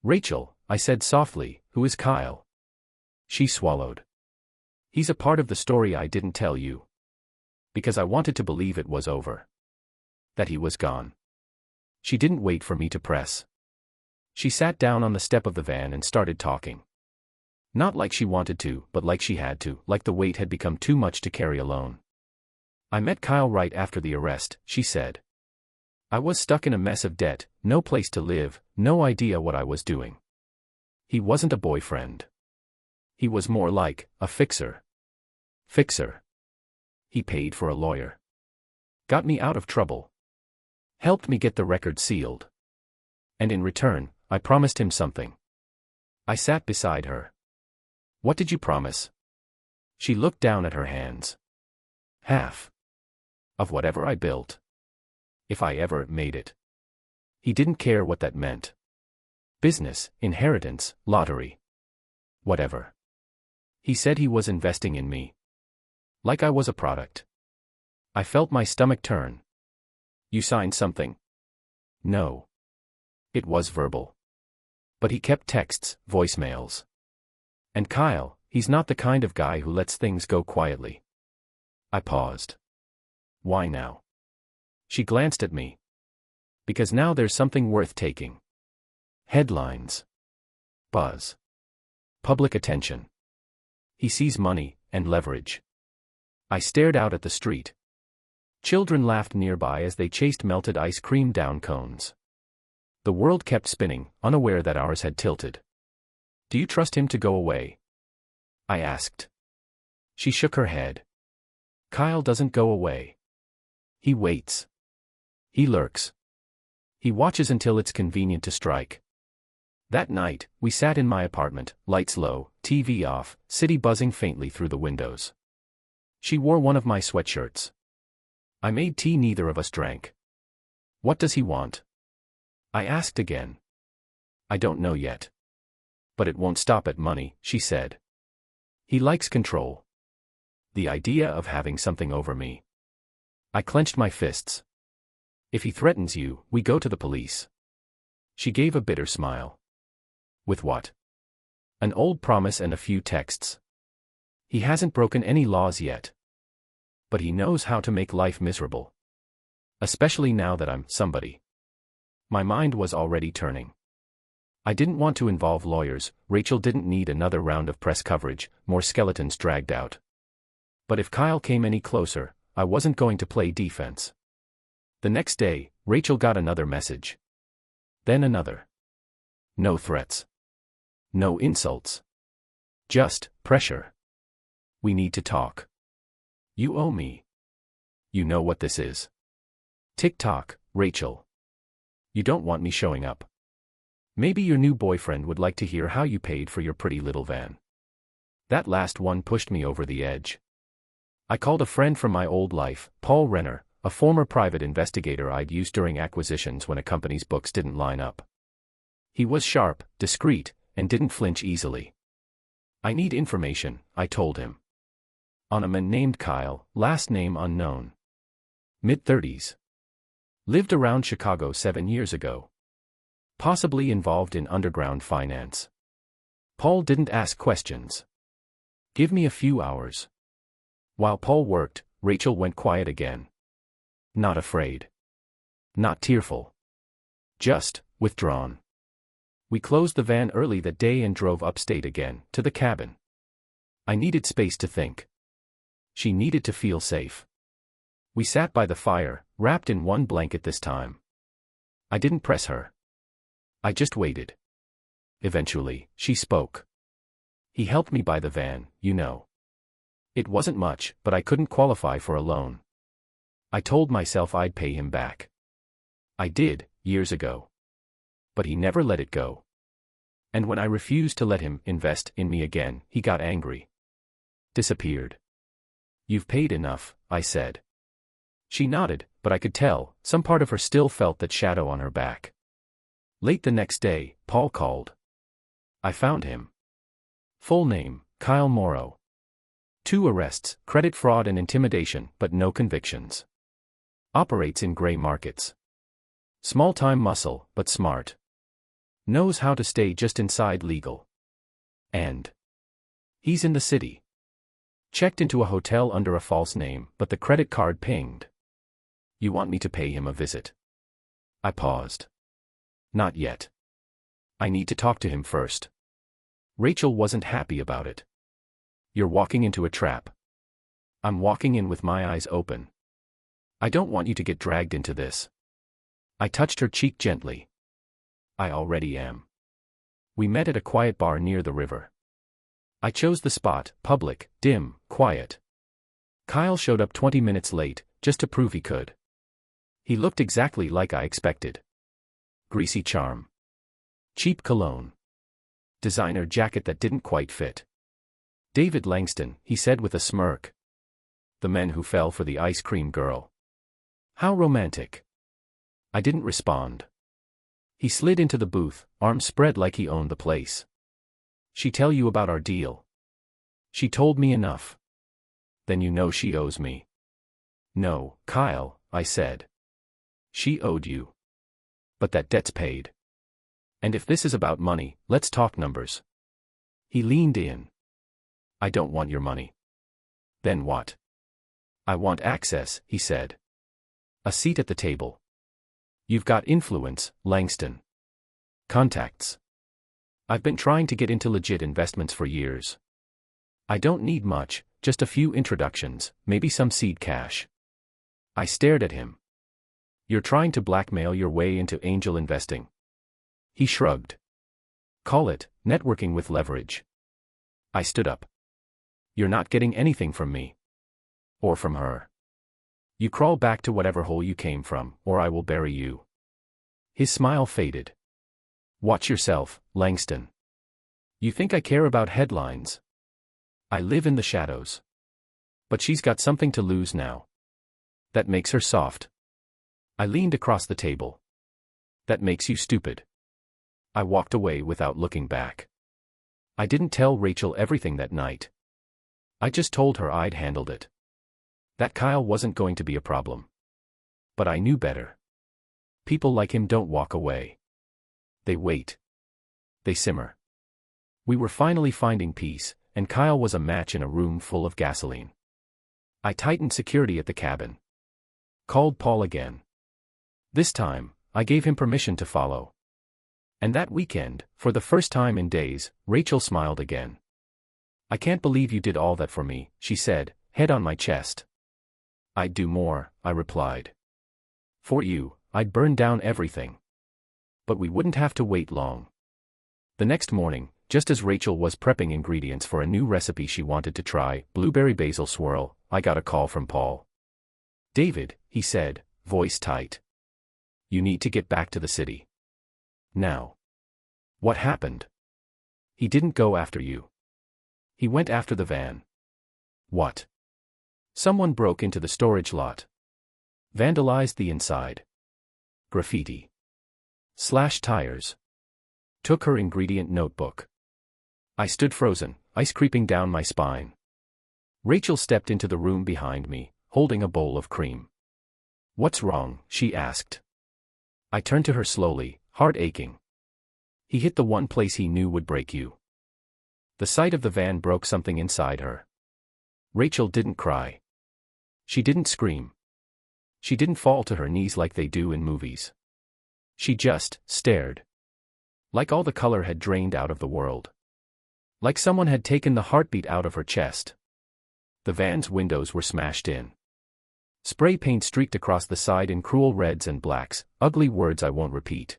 Rachel, I said softly, who is Kyle? She swallowed. He's a part of the story I didn't tell you. Because I wanted to believe it was over. That he was gone. She didn't wait for me to press. She sat down on the step of the van and started talking. Not like she wanted to, but like she had to, like the weight had become too much to carry alone. I met Kyle right after the arrest, she said. I was stuck in a mess of debt, no place to live, no idea what I was doing. He wasn't a boyfriend. He was more like a fixer. Fixer. He paid for a lawyer. Got me out of trouble. Helped me get the record sealed. And in return, I promised him something. I sat beside her. What did you promise? She looked down at her hands. Half. Of whatever I built. If I ever made it. He didn't care what that meant. Business, inheritance, lottery. Whatever. He said he was investing in me. Like I was a product. I felt my stomach turn. You signed something? No. It was verbal. But he kept texts, voicemails. And Kyle, he's not the kind of guy who lets things go quietly. I paused. Why now? She glanced at me. Because now there's something worth taking. Headlines. Buzz. Public attention. He sees money and leverage. I stared out at the street. Children laughed nearby as they chased melted ice cream down cones. The world kept spinning, unaware that ours had tilted. Do you trust him to go away? I asked. She shook her head. Kyle doesn't go away. He waits. He lurks. He watches until it's convenient to strike. That night, we sat in my apartment, lights low, TV off, city buzzing faintly through the windows. She wore one of my sweatshirts. I made tea, neither of us drank. What does he want? I asked again. I don't know yet. But it won't stop at money, she said. He likes control. The idea of having something over me. I clenched my fists. If he threatens you, we go to the police. She gave a bitter smile. With what? An old promise and a few texts. He hasn't broken any laws yet. But he knows how to make life miserable. Especially now that I'm somebody. My mind was already turning. I didn't want to involve lawyers. Rachel didn't need another round of press coverage, more skeletons dragged out. But if Kyle came any closer, I wasn't going to play defense. The next day, Rachel got another message. Then another. No threats. No insults. Just pressure. We need to talk. You owe me. You know what this is. Tick-tock, Rachel. You don't want me showing up. Maybe your new boyfriend would like to hear how you paid for your pretty little van. That last one pushed me over the edge. I called a friend from my old life, Paul Renner, a former private investigator I'd used during acquisitions when a company's books didn't line up. He was sharp, discreet, and didn't flinch easily. I need information, I told him. On a man named Kyle, last name unknown. Mid-30s. Lived around Chicago 7 years ago. Possibly involved in underground finance. Paul didn't ask questions. Give me a few hours. While Paul worked, Rachel went quiet again. Not afraid. Not tearful. Just withdrawn. We closed the van early that day and drove upstate again, to the cabin. I needed space to think. She needed to feel safe. We sat by the fire, wrapped in one blanket this time. I didn't press her. I just waited. Eventually, she spoke. He helped me buy the van, you know. It wasn't much, but I couldn't qualify for a loan. I told myself I'd pay him back. I did, years ago. But he never let it go. And when I refused to let him invest in me again, he got angry. Disappeared. You've paid enough, I said. She nodded, but I could tell, some part of her still felt that shadow on her back. Late the next day, Paul called. I found him. Full name, Kyle Morrow. 2 arrests, credit fraud and intimidation, but no convictions. Operates in gray markets. Small-time muscle, but smart. Knows how to stay just inside legal. And he's in the city. Checked into a hotel under a false name, but the credit card pinged. You want me to pay him a visit? I paused. Not yet. I need to talk to him first. Rachel wasn't happy about it. You're walking into a trap. I'm walking in with my eyes open. I don't want you to get dragged into this. I touched her cheek gently. I already am. We met at a quiet bar near the river. I chose the spot, public, dim, quiet. Kyle showed up 20 minutes late, just to prove he could. He looked exactly like I expected. Greasy charm. Cheap cologne. Designer jacket that didn't quite fit. David Langston, he said with a smirk. The men who fell for the ice cream girl. How romantic. I didn't respond. He slid into the booth, arms spread like he owned the place. She tell you about our deal? She told me enough. Then you know she owes me. No, Kyle, I said. She owed you. But that debt's paid. And if this is about money, let's talk numbers. He leaned in. I don't want your money. Then what? I want access, he said. A seat at the table. You've got influence, Langston. Contacts. I've been trying to get into legit investments for years. I don't need much, just a few introductions, maybe some seed cash. I stared at him. You're trying to blackmail your way into angel investing. He shrugged. Call it networking with leverage. I stood up. You're not getting anything from me. Or from her. You crawl back to whatever hole you came from, or I will bury you. His smile faded. Watch yourself, Langston. You think I care about headlines? I live in the shadows. But she's got something to lose now. That makes her soft. I leaned across the table. That makes you stupid. I walked away without looking back. I didn't tell Rachel everything that night. I just told her I'd handled it. That Kyle wasn't going to be a problem. But I knew better. People like him don't walk away. They wait. They simmer. We were finally finding peace, and Kyle was a match in a room full of gasoline. I tightened security at the cabin. Called Paul again. This time, I gave him permission to follow. And that weekend, for the first time in days, Rachel smiled again. "I can't believe you did all that for me," she said, head on my chest. "I'd do more," I replied. "For you, I'd burn down everything." But we wouldn't have to wait long. The next morning, just as Rachel was prepping ingredients for a new recipe she wanted to try, blueberry basil swirl, I got a call from Paul. "David," he said, voice tight. "You need to get back to the city. Now." "What happened?" "He didn't go after you. He went after the van." "What?" "Someone broke into the storage lot. Vandalized the inside. Graffiti. Slashed tires. Took her ingredient notebook." I stood frozen, ice creeping down my spine. Rachel stepped into the room behind me, holding a bowl of cream. "What's wrong?" she asked. I turned to her slowly, heart aching. "He hit the one place he knew would break you." The sight of the van broke something inside her. Rachel didn't cry. She didn't scream. She didn't fall to her knees like they do in movies. She just stared. Like all the color had drained out of the world. Like someone had taken the heartbeat out of her chest. The van's windows were smashed in. Spray paint streaked across the side in cruel reds and blacks, ugly words I won't repeat.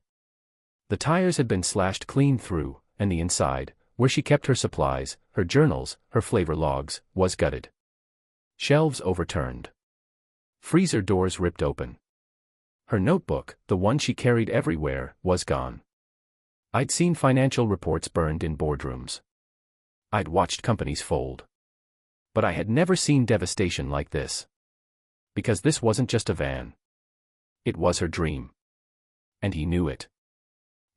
The tires had been slashed clean through, and the inside, where she kept her supplies, her journals, her flavor logs, was gutted. Shelves overturned. Freezer doors ripped open. Her notebook, the one she carried everywhere, was gone. I'd seen financial reports burned in boardrooms. I'd watched companies fold. But I had never seen devastation like this. Because this wasn't just a van. It was her dream. And he knew it.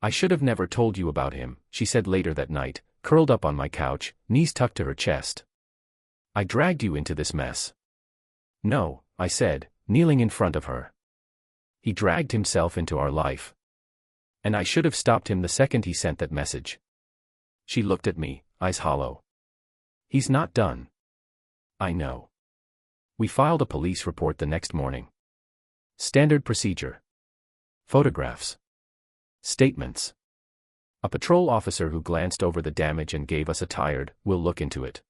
"I should have never told you about him," she said later that night, curled up on my couch, knees tucked to her chest. "I dragged you into this mess." "No," I said, kneeling in front of her. "He dragged himself into our life. And I should have stopped him the second he sent that message." She looked at me, eyes hollow. "He's not done." "I know." We filed a police report the next morning. Standard procedure. Photographs. Statements. A patrol officer who glanced over the damage and gave us a tired, "We'll look into it."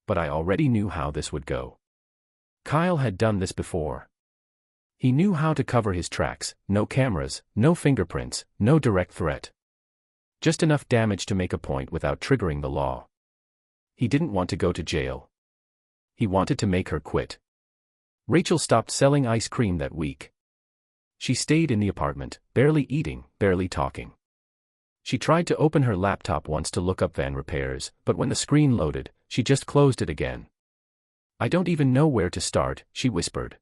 But I already knew how this would go. Kyle had done this before. He knew how to cover his tracks, no cameras, no fingerprints, no direct threat. Just enough damage to make a point without triggering the law. He didn't want to go to jail. He wanted to make her quit. Rachel stopped selling ice cream that week. She stayed in the apartment, barely eating, barely talking. She tried to open her laptop once to look up van repairs, but when the screen loaded, she just closed it again. "I don't even know where to start," she whispered.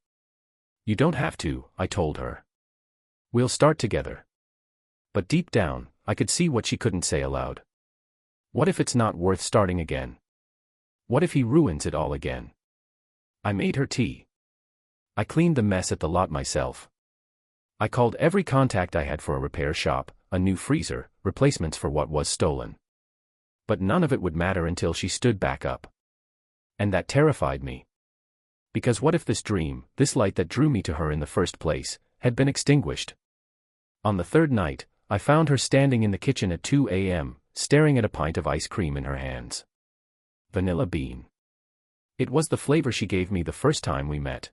"You don't have to," I told her. "We'll start together." But deep down, I could see what she couldn't say aloud. What if it's not worth starting again? What if he ruins it all again? I made her tea. I cleaned the mess at the lot myself. I called every contact I had for a repair shop, a new freezer, replacements for what was stolen. But none of it would matter until she stood back up. And that terrified me. Because what if this dream, this light that drew me to her in the first place, had been extinguished? On the third night, I found her standing in the kitchen at 2 a.m., staring at a pint of ice cream in her hands. Vanilla bean. It was the flavor she gave me the first time we met.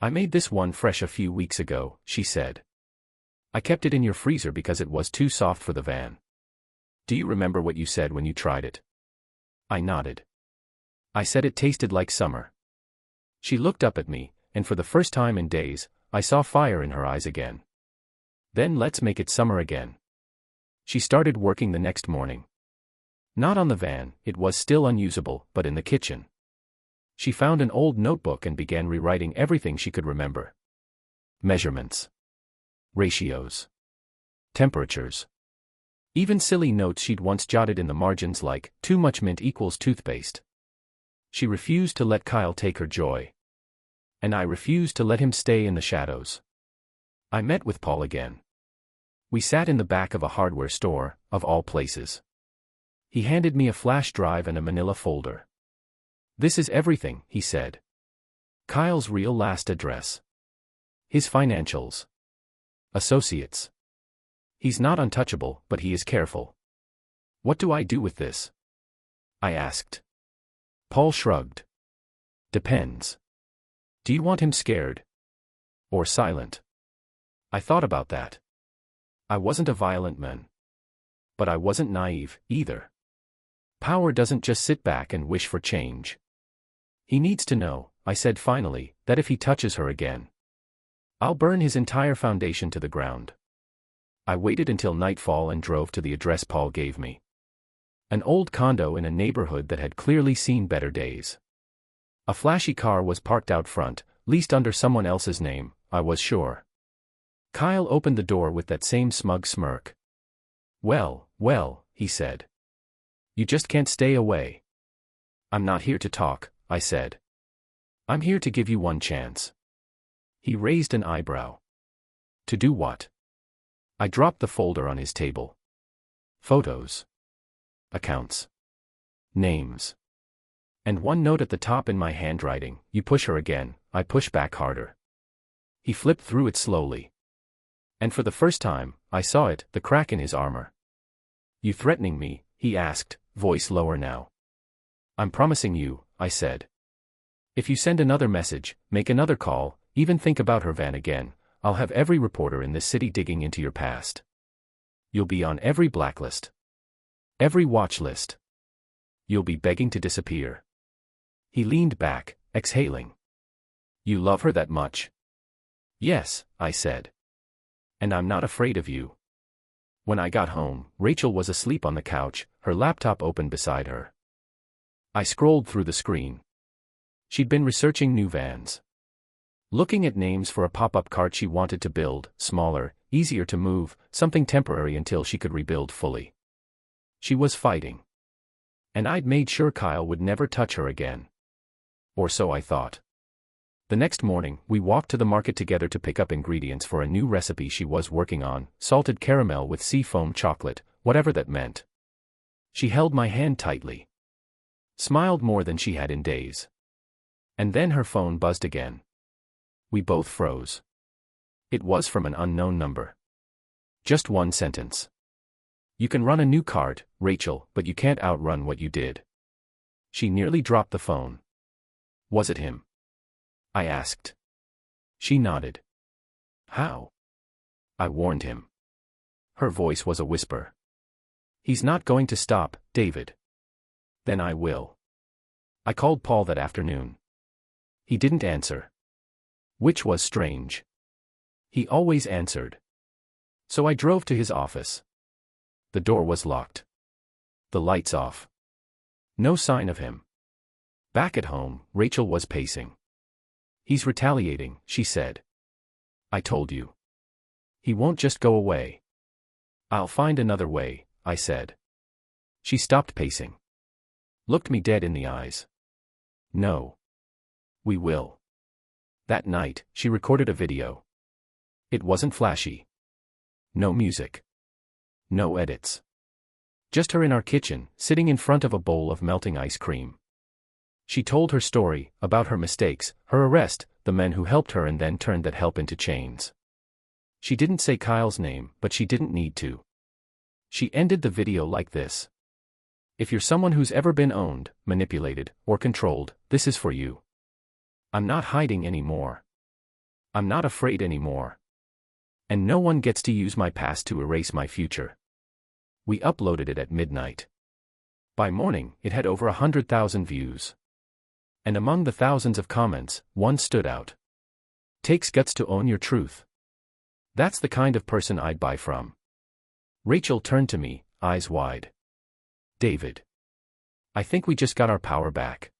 "I made this one fresh a few weeks ago," she said. "I kept it in your freezer because it was too soft for the van. Do you remember what you said when you tried it?" I nodded. "I said it tasted like summer." She looked up at me, and for the first time in days, I saw fire in her eyes again. "Then let's make it summer again." She started working the next morning. Not on the van, it was still unusable, but in the kitchen. She found an old notebook and began rewriting everything she could remember. Measurements. Ratios. Temperatures. Even silly notes she'd once jotted in the margins like, "Too much mint equals toothpaste." She refused to let Kyle take her joy. And I refused to let him stay in the shadows. I met with Paul again. We sat in the back of a hardware store, of all places. He handed me a flash drive and a manila folder. "This is everything," he said. Kyle's real last address. His financials. Associates. He's not untouchable, but he is careful. "What do I do with this?" I asked. Paul shrugged. "Depends. Do you want him scared? Or silent?" I thought about that. I wasn't a violent man. But I wasn't naive, either. Power doesn't just sit back and wish for change. He needs to know, I said finally, that if he touches her again, I'll burn his entire foundation to the ground. I waited until nightfall and drove to the address Paul gave me. An old condo in a neighborhood that had clearly seen better days. A flashy car was parked out front, leased under someone else's name, I was sure. Kyle opened the door with that same smug smirk. Well, he said. "You just can't stay away." "I'm not here to talk," I said. "I'm here to give you one chance." He raised an eyebrow. "To do what?" I dropped the folder on his table. Photos. Accounts. Names. And one note at the top in my handwriting, "You push her again, I push back harder." He flipped through it slowly. And for the first time, I saw it, the crack in his armor. "You threatening me?" he asked, voice lower now. "I'm promising you," I said. "If you send another message, make another call, even think about her van again, I'll have every reporter in this city digging into your past. You'll be on every blacklist. Every watch list. You'll be begging to disappear." He leaned back, exhaling. "You love her that much?" "Yes," I said. "And I'm not afraid of you." When I got home, Rachel was asleep on the couch, her laptop open beside her. I scrolled through the screen. She'd been researching new vans. Looking at names for a pop-up cart she wanted to build, smaller, easier to move, something temporary until she could rebuild fully. She was fighting. And I'd made sure Kyle would never touch her again. Or so I thought. The next morning, we walked to the market together to pick up ingredients for a new recipe she was working on, salted caramel with sea foam chocolate, whatever that meant. She held my hand tightly. Smiled more than she had in days. And then her phone buzzed again. We both froze. It was from an unknown number. Just one sentence. "You can run a new cart, Rachel, but you can't outrun what you did." She nearly dropped the phone. "Was it him?" I asked. She nodded. "How?" I warned him. Her voice was a whisper. "He's not going to stop, David." "Then I will." I called Paul that afternoon. He didn't answer. Which was strange. He always answered. So I drove to his office. The door was locked. The lights off. No sign of him. Back at home, Rachel was pacing. "He's retaliating," she said. "I told you. He won't just go away." "I'll find another way," I said. She stopped pacing. Looked me dead in the eyes. "No. We will." That night, she recorded a video. It wasn't flashy. No music. No edits. Just her in our kitchen, sitting in front of a bowl of melting ice cream. She told her story, about her mistakes, her arrest, the men who helped her and then turned that help into chains. She didn't say Kyle's name, but she didn't need to. She ended the video like this. "If you're someone who's ever been owned, manipulated, or controlled, this is for you. I'm not hiding anymore. I'm not afraid anymore. And no one gets to use my past to erase my future." We uploaded it at midnight. By morning, it had over 100,000 views. And among the thousands of comments, one stood out. "Takes guts to own your truth." That's the kind of person I'd buy from. Rachel turned to me, eyes wide. "David. I think we just got our power back.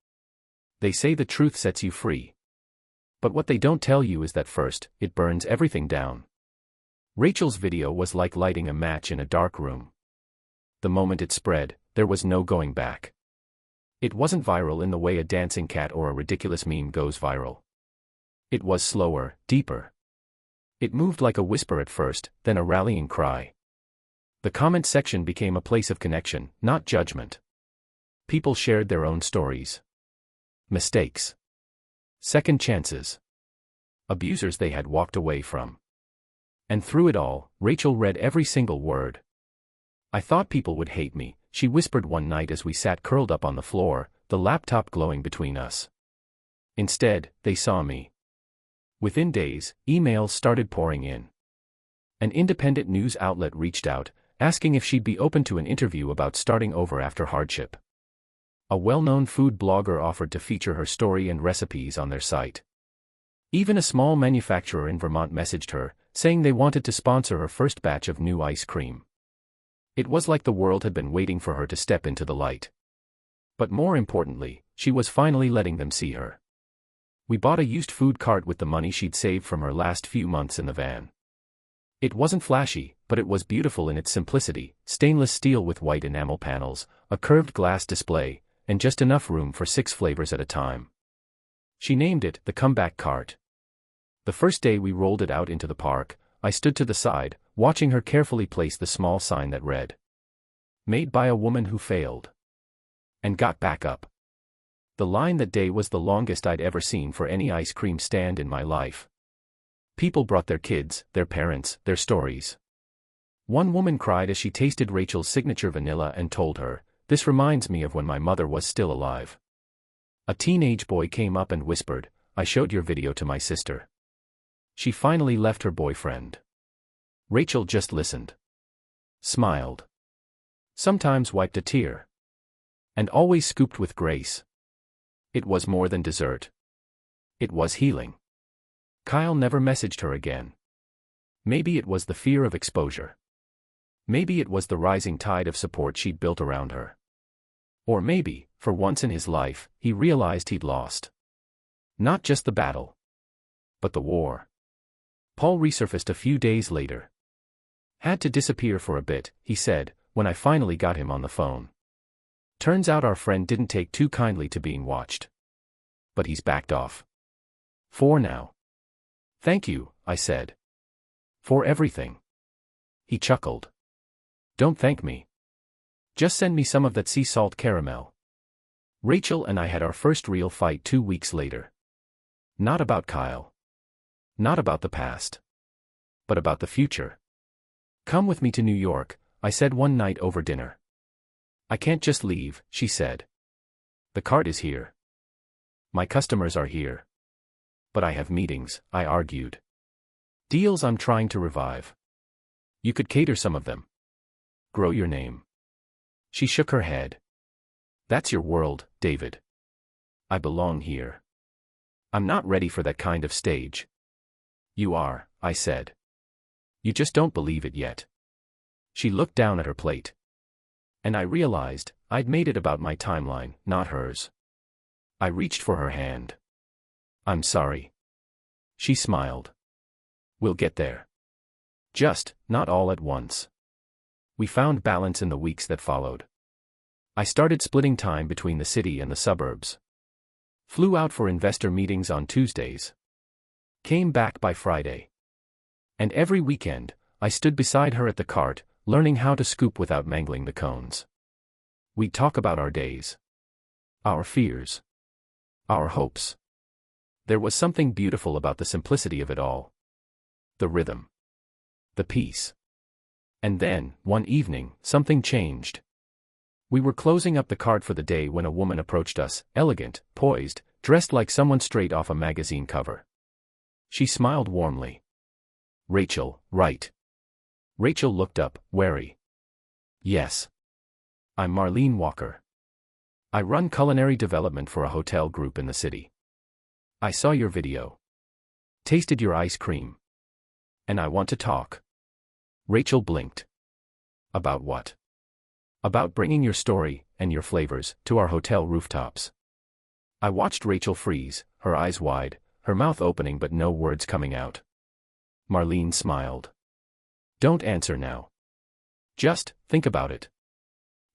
They say the truth sets you free. But what they don't tell you is that first, it burns everything down." Rachel's video was like lighting a match in a dark room. The moment it spread, there was no going back. It wasn't viral in the way a dancing cat or a ridiculous meme goes viral. It was slower, deeper. It moved like a whisper at first, then a rallying cry. The comment section became a place of connection, not judgment. People shared their own stories. Mistakes. Second chances. Abusers they had walked away from. And through it all, Rachel read every single word. I thought people would hate me, she whispered one night as we sat curled up on the floor, the laptop glowing between us. Instead, they saw me. Within days, emails started pouring in. An independent news outlet reached out, asking if she'd be open to an interview about starting over after hardship. A well-known food blogger offered to feature her story and recipes on their site. Even a small manufacturer in Vermont messaged her, saying they wanted to sponsor her first batch of new ice cream. It was like the world had been waiting for her to step into the light. But more importantly, she was finally letting them see her. We bought a used food cart with the money she'd saved from her last few months in the van. It wasn't flashy, but it was beautiful in its simplicity, stainless steel with white enamel panels, a curved glass display, and just enough room for 6 flavors at a time. She named it the comeback cart. The first day we rolled it out into the park, I stood to the side, watching her carefully place the small sign that read, "Made by a woman who failed. And got back up." The line that day was the longest I'd ever seen for any ice cream stand in my life. People brought their kids, their parents, their stories. One woman cried as she tasted Rachel's signature vanilla and told her, "This reminds me of when my mother was still alive." A teenage boy came up and whispered, "I showed your video to my sister. She finally left her boyfriend." Rachel just listened. Smiled. Sometimes wiped a tear. And always scooped with grace. It was more than dessert. It was healing. Kyle never messaged her again. Maybe it was the fear of exposure. Maybe it was the rising tide of support she'd built around her. Or maybe, for once in his life, he realized he'd lost. Not just the battle, but the war. Paul resurfaced a few days later. "Had to disappear for a bit," he said, when I finally got him on the phone. "Turns out our friend didn't take too kindly to being watched. But he's backed off. For now." "Thank you," I said. "For everything." He chuckled. "Don't thank me. Just send me some of that sea salt caramel." Rachel and I had our first real fight 2 weeks later. Not about Kyle. Not about the past. But about the future. "Come with me to New York," I said one night over dinner. "I can't just leave," she said. "The cart is here. My customers are here. But I have meetings," I argued. "Deals I'm trying to revive. You could cater some of them. Grow your name." She shook her head. "That's your world, David. I belong here. I'm not ready for that kind of stage." "You are," I said. "You just don't believe it yet." She looked down at her plate. And I realized, I'd made it about my timeline, not hers. I reached for her hand. "I'm sorry." She smiled. "We'll get there. Just, not all at once." We found balance in the weeks that followed. I started splitting time between the city and the suburbs. Flew out for investor meetings on Tuesdays. Came back by Friday. And every weekend, I stood beside her at the cart, learning how to scoop without mangling the cones. We'd talk about our days. Our fears. Our hopes. There was something beautiful about the simplicity of it all. The rhythm. The peace. And then, one evening, something changed. We were closing up the cart for the day when a woman approached us, elegant, poised, dressed like someone straight off a magazine cover. She smiled warmly. "Rachel, right?" Rachel looked up, wary. "Yes. I'm Marlene Walker. I run culinary development for a hotel group in the city. I saw your video. Tasted your ice cream. And I want to talk." Rachel blinked. "About what?" "About bringing your story, and your flavors, to our hotel rooftops." I watched Rachel freeze, her eyes wide, her mouth opening but no words coming out. Marlene smiled. "Don't answer now. Just, think about it.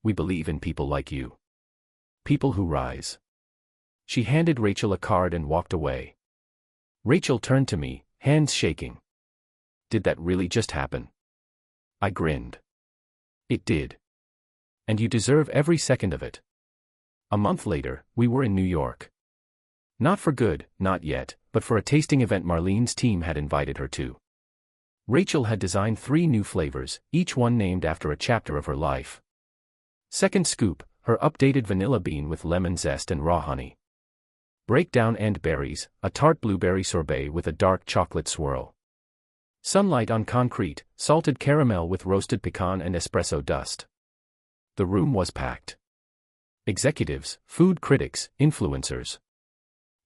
We believe in people like you. People who rise. She handed Rachel a card and walked away. Rachel turned to me, hands shaking. Did that really just happen? I grinned. It did. And you deserve every second of it. A month later, we were in New York. Not for good, not yet, but for a tasting event Marlene's team had invited her to. Rachel had designed 3 new flavors, each one named after a chapter of her life. Second scoop, her updated vanilla bean with lemon zest and raw honey. Breakdown and berries, a tart blueberry sorbet with a dark chocolate swirl. Sunlight on concrete, salted caramel with roasted pecan and espresso dust. The room was packed. Executives, food critics, influencers.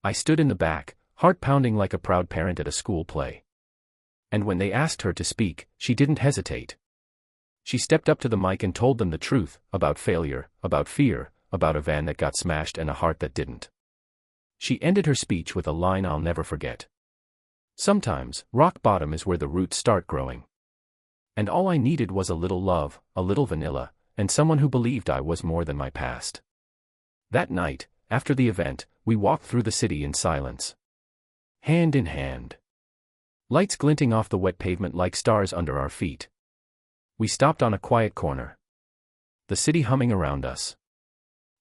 I stood in the back, heart pounding like a proud parent at a school play. And when they asked her to speak, she didn't hesitate. She stepped up to the mic and told them the truth, about failure, about fear, about a van that got smashed and a heart that didn't. She ended her speech with a line I'll never forget. Sometimes, rock bottom is where the roots start growing. And all I needed was a little love, a little vanilla, and someone who believed I was more than my past. That night, after the event, we walked through the city in silence. Hand in hand. Lights glinting off the wet pavement like stars under our feet. We stopped on a quiet corner. The city humming around us.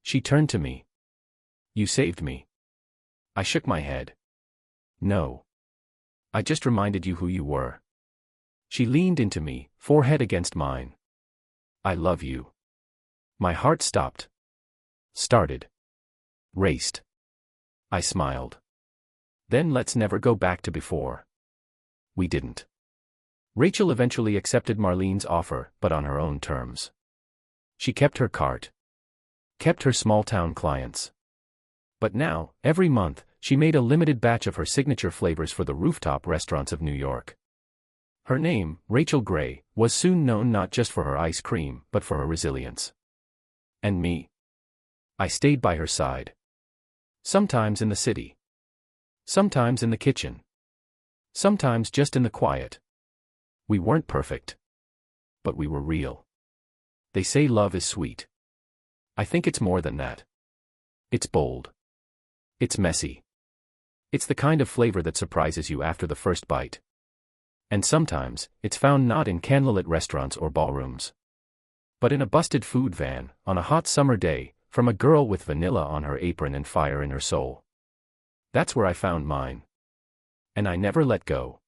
She turned to me. You saved me. I shook my head. No. I just reminded you who you were. She leaned into me, forehead against mine. I love you. My heart stopped. Started. Raced. I smiled. Then let's never go back to before. We didn't. Rachel eventually accepted Marlene's offer, but on her own terms. She kept her cart. Kept her small-town clients. But now, every month, she made a limited batch of her signature flavors for the rooftop restaurants of New York. Her name, Rachel Gray, was soon known not just for her ice cream, but for her resilience. And me. I stayed by her side. Sometimes in the city. Sometimes in the kitchen. Sometimes just in the quiet. We weren't perfect. But we were real. They say love is sweet. I think it's more than that. It's bold. It's messy. It's the kind of flavor that surprises you after the first bite. And sometimes, it's found not in candlelit restaurants or ballrooms, but in a busted food van, on a hot summer day, from a girl with vanilla on her apron and fire in her soul. That's where I found mine. And I never let go.